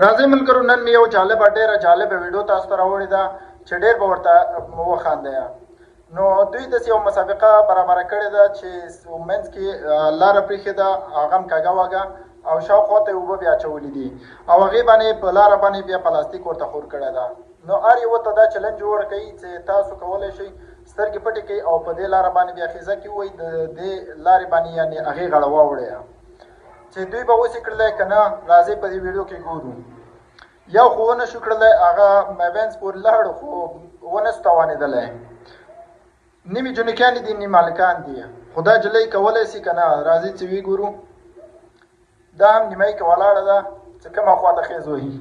راځي ملګرو نن مې یو جالبه ډېره جالبه ویډیو تاسو ته راوړې ده چې ډېر به ورته وخاندئ. نو دوی داسې یو مسابقه برابره کړې ده چې منځ کې لاره پرېښې ده، هغه هم کږه وږه او شاوخوا ته یې اوبه بیا اچولي دي او هغې باندې په لاره باندې بیا پلاستیک ورته خور کړی ده. نو هر یوه ته دا چلنج جوړ کوي چې تاسو کولی شئ سترګې پټې کړئ او په دې لاره باندې بیا خیزه کې ووایئ د دې لارې باندې یعنې هغې غاړه واوړئ. چې دوی به اوس یې کړلی که نه راځئ په دې ویډیو کې ګورو. یو خو ونه شو کړلی، هغه مابینځ پورې لاړو خو ونه سو توانېدلی. نیمې جنکیانې دي نیمې هلکان دي، خو دا جلۍ کولی شي که نه؟ راځئ چې وګورو. دا هم نیمایي کې ولاړه ده چې کومه خوا ته خیز وهي،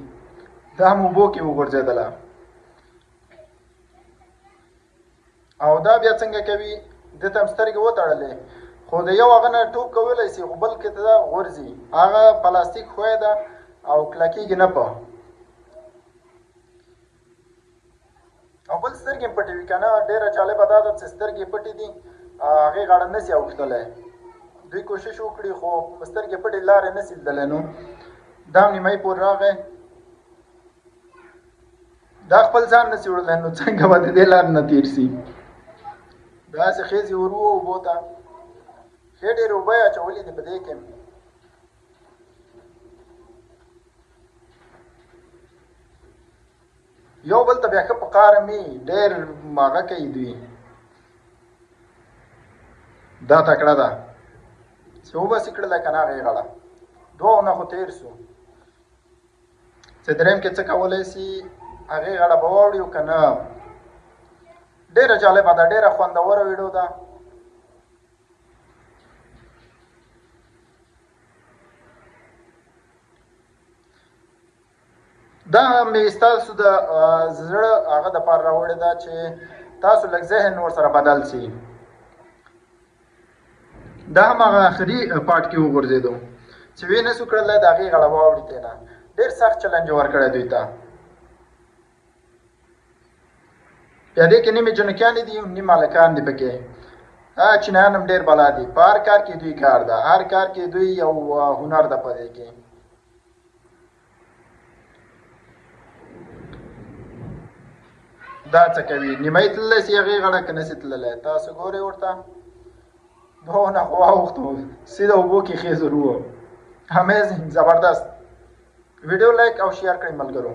دا هم اوبو کې وغورځېدله. او دا بیا څنګه کوي؟ ده ته هم سترګې وتړلې، خو د یو هغه نه ټوپ کولی شي خو بل کې ته غورځي. هغه پلاستیک ښوی ده او کلکېږي نه په، او بل سترګې هم پټې وي که نه. ډېره جالبه دا ده چې سترګې پټې دي، هغې غاړه نه شي اوښتلی. دوی کوشش وکړي خو سترګې پټې لارې نه شي لیدلی. نو دا هم نیمایي پورې راغی، دا خپل ځان نه شي وړلی، نو څنګه به د دې لارې نه تېر شي؟ داسې خیزې ور ووه اوبو ته، ښې ډېرې اوبه یې اچولې دي په دې کې. یو بل ته بیا ښه په قاره مې ډېر هغه کوي دوی. دا تکړه ده چې وباسي کړلی که نه هغې غاړه. دوه نه خو تېر سو، چې درېیم کې څه کولی شي هغې غاړه به واوړي که نه. ډېره جالبه ده، ډېره خوندوره ویډیو ده. دا مې ستاسو د زړه هغه دپاره راوړې ده چې تاسو لږ ذهن ورسره بدل شي. دا هم هغه آخري پارټ کې وغورځېدو چې ویې نه سو کړلی، د هغې غاړه واوړي ترې نه. ډېر سخت چلنج ورکړی دوی ته. بیا دې کې نیمې جنکیانې دي نیمې هلکان دي پکې. چینایان هم ډېر بلا دي، په هر کار کې دوی کار ده، هر کار کې دوی یو هنر ده په دې کې. دا څه کوي؟ نیمایي تللی شي هغې غاړه که نه شي تللی؟ تاسو ګورئ ورته. دونه خو واوښتو، سیده اوبو کې خیز ور ووه. امیزنګ، زبردست. ویډیو لایک او شیر کړئ ملګرو.